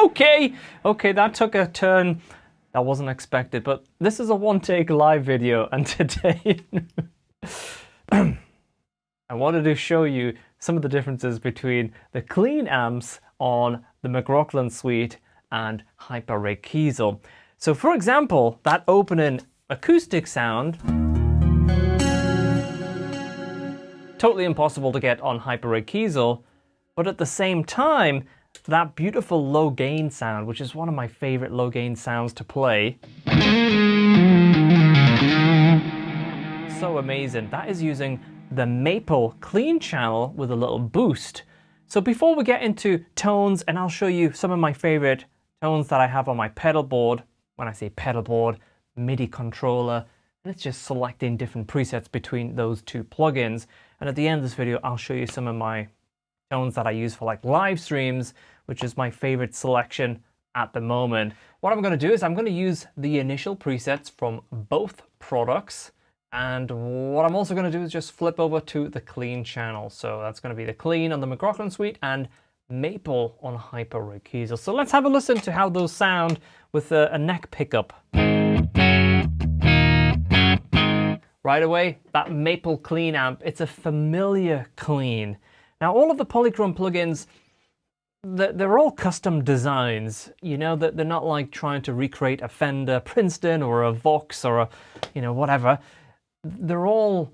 Okay, that took a turn that wasn't expected, but this is a one-take live video, and today I wanted to show you some of the differences between the clean amps on the McRocklin suite and Hyper-Rig Kiesel. So for example, that opening acoustic sound, totally impossible to get on Hyper-Rig Kiesel, but at the same time, that beautiful low gain sound, which is one of my favorite low gain sounds to play. So amazing. That is using the Maple clean channel with a little boost. So before we get into tones, and I'll show you some of my favorite tones that I have on my pedal board. When I say pedal board, MIDI controller, and it's just selecting different presets between those two plugins. And at the end of this video, I'll show you some of my tones that I use for like live streams, which is my favorite selection at the moment. What I'm going to do is I'm going to use the initial presets from both products, and what I'm also going to do is just flip over to the clean channel. So that's going to be the clean on the McRocklin suite and Maple on Hyper-Rig Kiesel. So let's have a listen to how those sound with a neck pickup. Right away, that Maple clean amp, it's a familiar clean. Now, all of the PolyChrome plugins, they're all custom designs. You know, that they're not like trying to recreate a Fender Princeton or a Vox or a, you know, whatever. They're all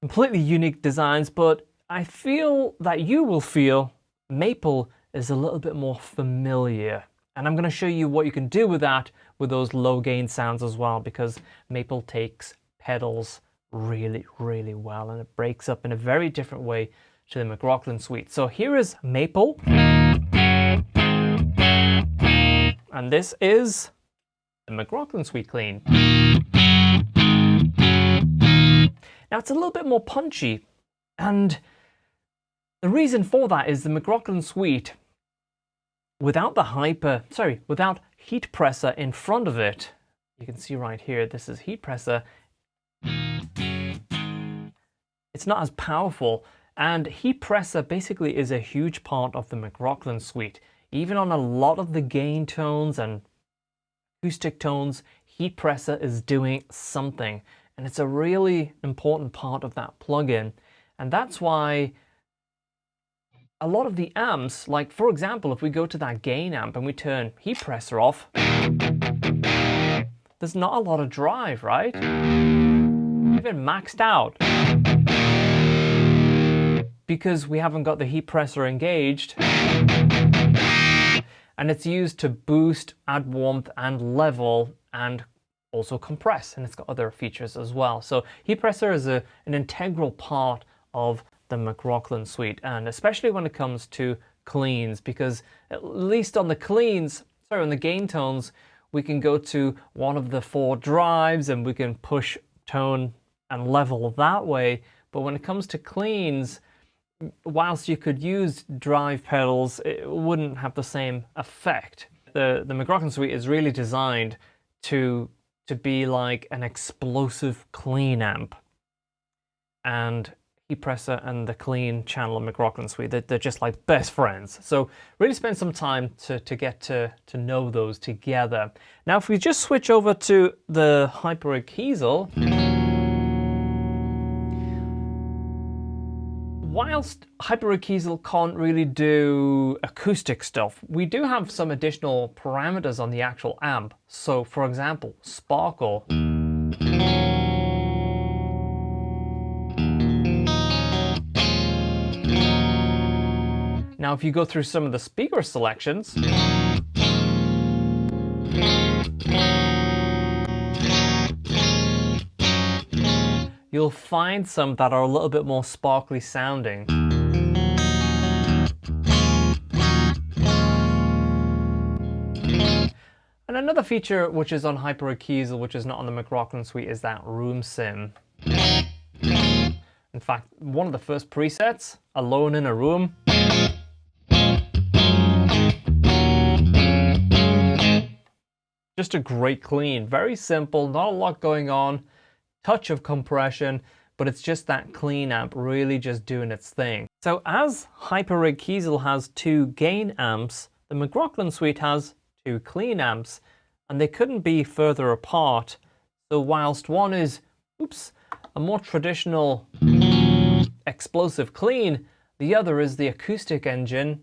completely unique designs, but I feel that you will feel Maple is a little bit more familiar. And I'm going to show you what you can do with that, with those low gain sounds as well, because Maple takes pedals really, really well, and it breaks up in a very different way to the McRocklin suite. So here is Maple, and this is the McRocklin suite clean. Now it's a little bit more punchy, and the reason for that is the McRocklin suite, without without heat pressor in front of it, you can see right here, this is heat pressor, it's not as powerful. And heat pressor basically is a huge part of the McRocklin suite. Even on a lot of the gain tones and acoustic tones, heat pressor is doing something. And it's a really important part of that plugin. And that's why a lot of the amps, like for example, if we go to that gain amp and we turn heat pressor off, there's not a lot of drive, right? Even maxed out, because we haven't got the heat pressor engaged, and it's used to boost, add warmth and level, and also compress, and it's got other features as well. So heat pressor is an integral part of the McRocklin suite, and especially when it comes to cleans, because at least on the cleans, on the gain tones, we can go to one of the 4 drives and we can push tone and level that way. But when it comes to cleans, whilst you could use drive pedals, it wouldn't have the same effect. The McRocklin suite is really designed to be like an explosive clean amp. And heat pressor and the clean channel of McRocklin suite, they're just like best friends. So really spend some time to get to know those together. Now if we just switch over to the Hyper-Rig Kiesel, whilst Hyper-Rig Kiesel can't really do acoustic stuff, we do have some additional parameters on the actual amp. So for example, sparkle. Now if you go through some of the speaker selections, you'll find some that are a little bit more sparkly sounding. And another feature which is on Hyper-Rig Kiesel, which is not on the McRocklin suite, is that room sim. In fact, one of the first presets, Alone in a Room, just a great clean, very simple, not a lot going on, touch of compression, but it's just that clean amp really just doing its thing. So as Hyper-Rig Kiesel has 2 gain amps the McRocklin Suite has 2 clean amps, and they couldn't be further apart. So whilst one is, a more traditional explosive clean, the other is the acoustic engine.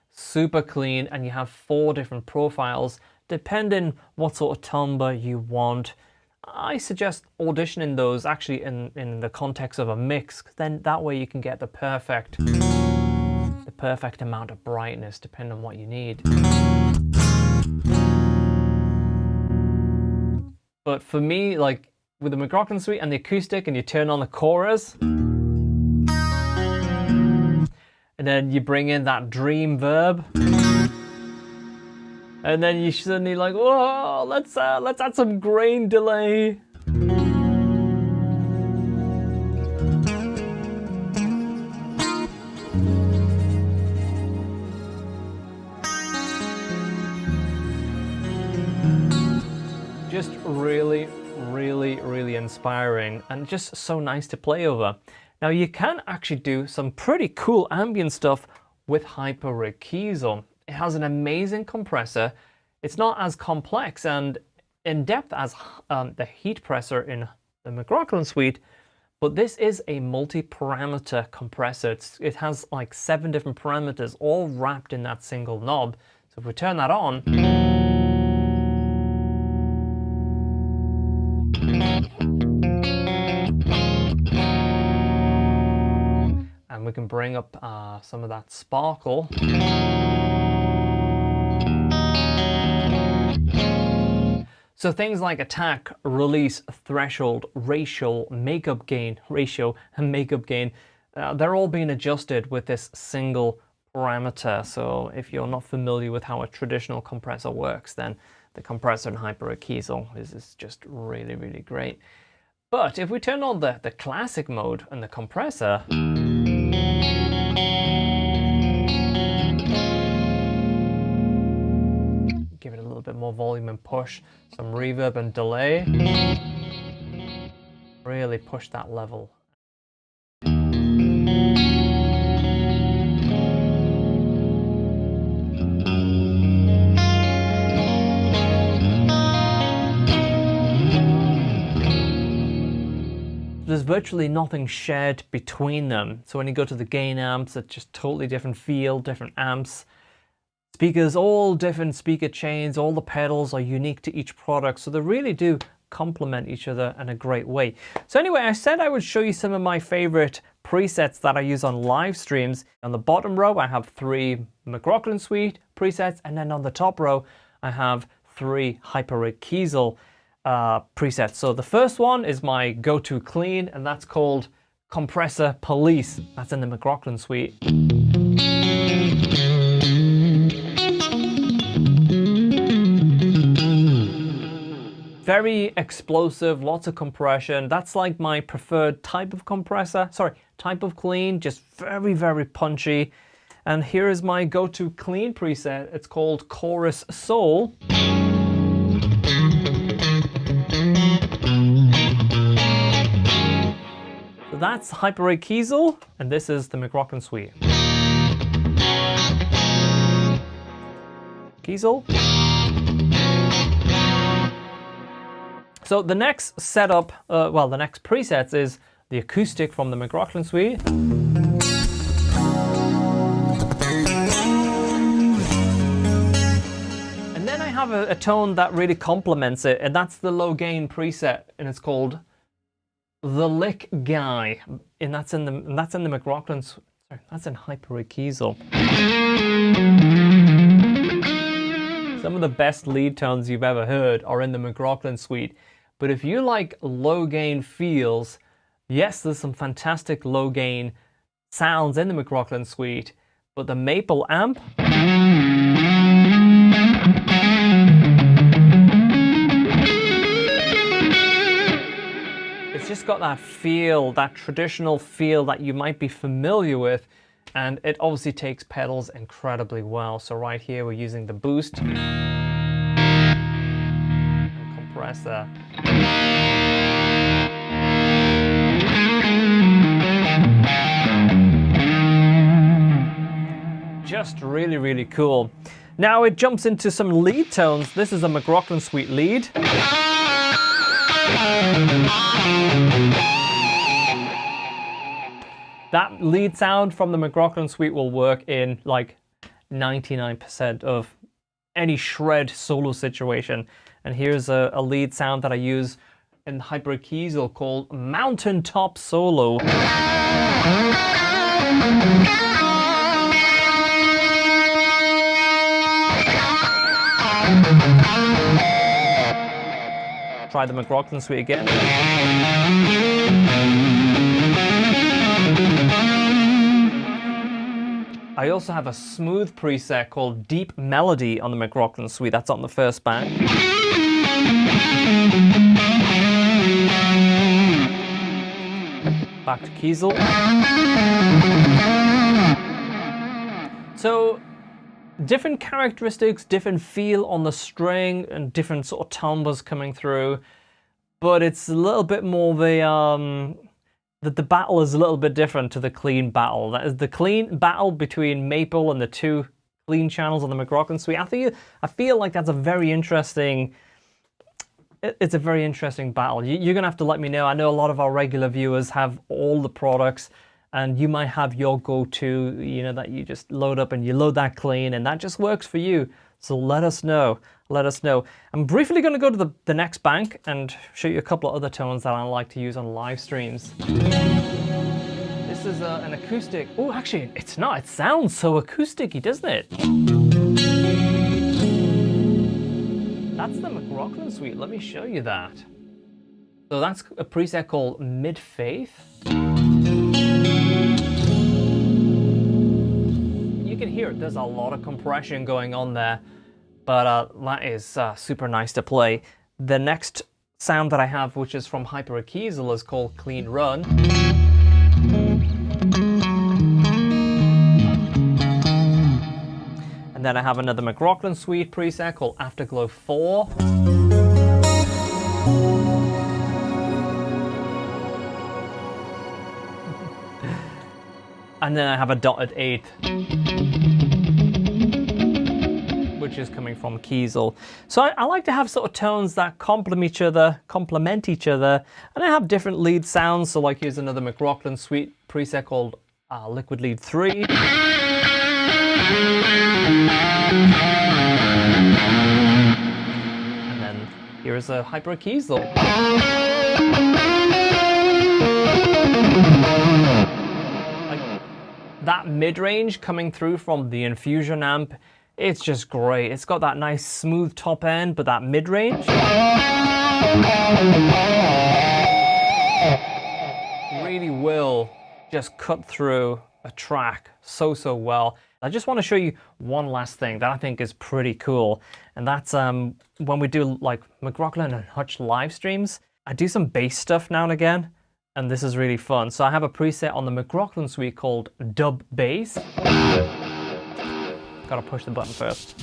Super clean, and you have 4 different profiles depending what sort of timbre you want. I suggest auditioning those actually in the context of a mix, 'cause then that way you can get the perfect amount of brightness depending on what you need. But for me, like with the McRocklin Suite and the acoustic, and you turn on the chorus, and then you bring in that dream verb, and then you suddenly like, whoa, let's add some grain delay. Just really, really, really inspiring, and just so nice to play over. Now you can actually do some pretty cool ambient stuff with Hyper-Rig Kiesel. It has an amazing compressor. It's not as complex and in depth as the heat presser in the McRocklin Suite, but this is a multi-parameter compressor. It has like 7 different parameters all wrapped in that single knob. So if we turn that on, and we can bring up some of that sparkle. So things like attack, release, threshold, ratio, and makeup gain, they're all being adjusted with this single parameter. So if you're not familiar with how a traditional compressor works, then the compressor in Hyper-Rig Kiesel is just really, really great. But if we turn on the classic mode and the compressor, give it a little bit more volume and push, some reverb and delay, really push that level. There's virtually nothing shared between them. So when you go to the gain amps, it's just totally different feel, different amps. Speakers, all different speaker chains, all the pedals are unique to each product. So they really do complement each other in a great way. So anyway, I said I would show you some of my favorite presets that I use on live streams. On the bottom row, I have 3 McRocklin Suite presets. And then on the top row, I have 3 Hyper-Rig Kiesel presets. So the first one is my go-to clean, and that's called Compressor Police. That's in the McRocklin Suite. Very explosive, lots of compression. That's like my preferred type of compressor. Sorry, type of clean, just very, very punchy. And here is my go-to clean preset. It's called Chorus Soul. So that's Hyper-Rig Kiesel, and this is the McRocklin Suite. Kiesel. So the next setup, the next presets is the acoustic from the McRocklin Suite. And then I have a tone that really complements it, and that's the low gain preset, and it's called The Lick Guy, and that's in the McRocklin. Sorry, that's in Hyper-Rig Kiesel. Some of the best lead tones you've ever heard are in the McRocklin Suite. But if you like low gain feels, yes, there's some fantastic low gain sounds in the McRocklin Suite, but the Maple amp, it's just got that feel, that traditional feel that you might be familiar with, and it obviously takes pedals incredibly well. So right here we're using the boost and compressor. just really, really cool. Now it jumps into some lead tones. This is a McRocklin Suite lead. That lead sound from the McRocklin Suite will work in like 99% of any shred solo situation. And here's a lead sound that I use in Hyper Kiesel called Mountaintop Solo. Try the McRocklin Suite again. I also have a smooth preset called Deep Melody on the McRocklin Suite. That's on the first band. Back to Kiesel. So, different characteristics, different feel on the string, and different sort of timbres coming through. But it's a little bit more the battle is a little bit different to the clean battle. That is the clean battle between Maple and the two clean channels on the McRocklin Suite. I feel like that's a very interesting. It's a very interesting battle. You're gonna have to let me know. I know a lot of our regular viewers have all the products, and you might have your go-to, you know, that you just load up and you load that clean, and that just works for you. So let us know. Let us know. I'm briefly going to go to the next bank and show you a couple of other tones that I like to use on live streams. This is an acoustic. Oh, actually, it's not. It sounds so acoustic-y, doesn't it? That's the McRocklin Suite. Let me show you that. So that's a preset called Mid-Faith. You can hear it. There's a lot of compression going on there. But that is super nice to play. The next sound that I have, which is from Hyper Kiesel, is called Clean Run. And then I have another McRocklin Suite preset called Afterglow 4. And then I have a dotted 8th. Which is coming from Kiesel. So I like to have sort of tones that complement each other, and I have different lead sounds. So like here's another McRocklin Suite preset called Liquid Lead 3. And then here's a Hyper Kiesel. Like that mid-range coming through from the Infusion amp. It's just great. It's got that nice smooth top end, but that mid-range really will just cut through a track so well. I just want to show you one last thing that I think is pretty cool, and that's when we do like McRocklin and Hutch live streams, I do some bass stuff now and again, and this is really fun. So I have a preset on the McRocklin Suite called Dub Bass. Gotta push the button first.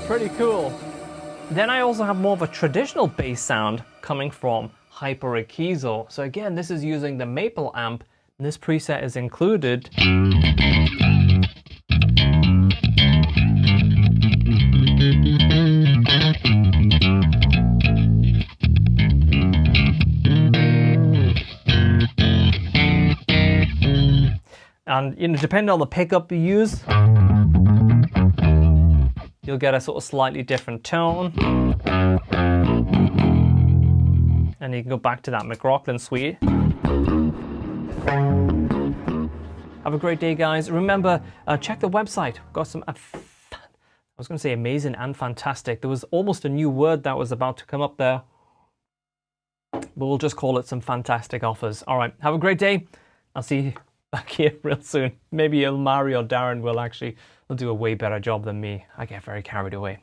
Pretty cool. Then I also have more of a traditional bass sound coming from Hyper Kiesel. So again, this is using the Maple amp, and this preset is included. And you know, depending on the pickup you use, you'll get a sort of slightly different tone. And you can go back to that McRocklin Suite. Have a great day, guys. Remember, check the website. We've got some, I was going to say amazing and fantastic. There was almost a new word that was about to come up there. But we'll just call it some fantastic offers. All right, have a great day. I'll see you back here real soon. Maybe Ilmari or Darren will do a way better job than me. I get very carried away.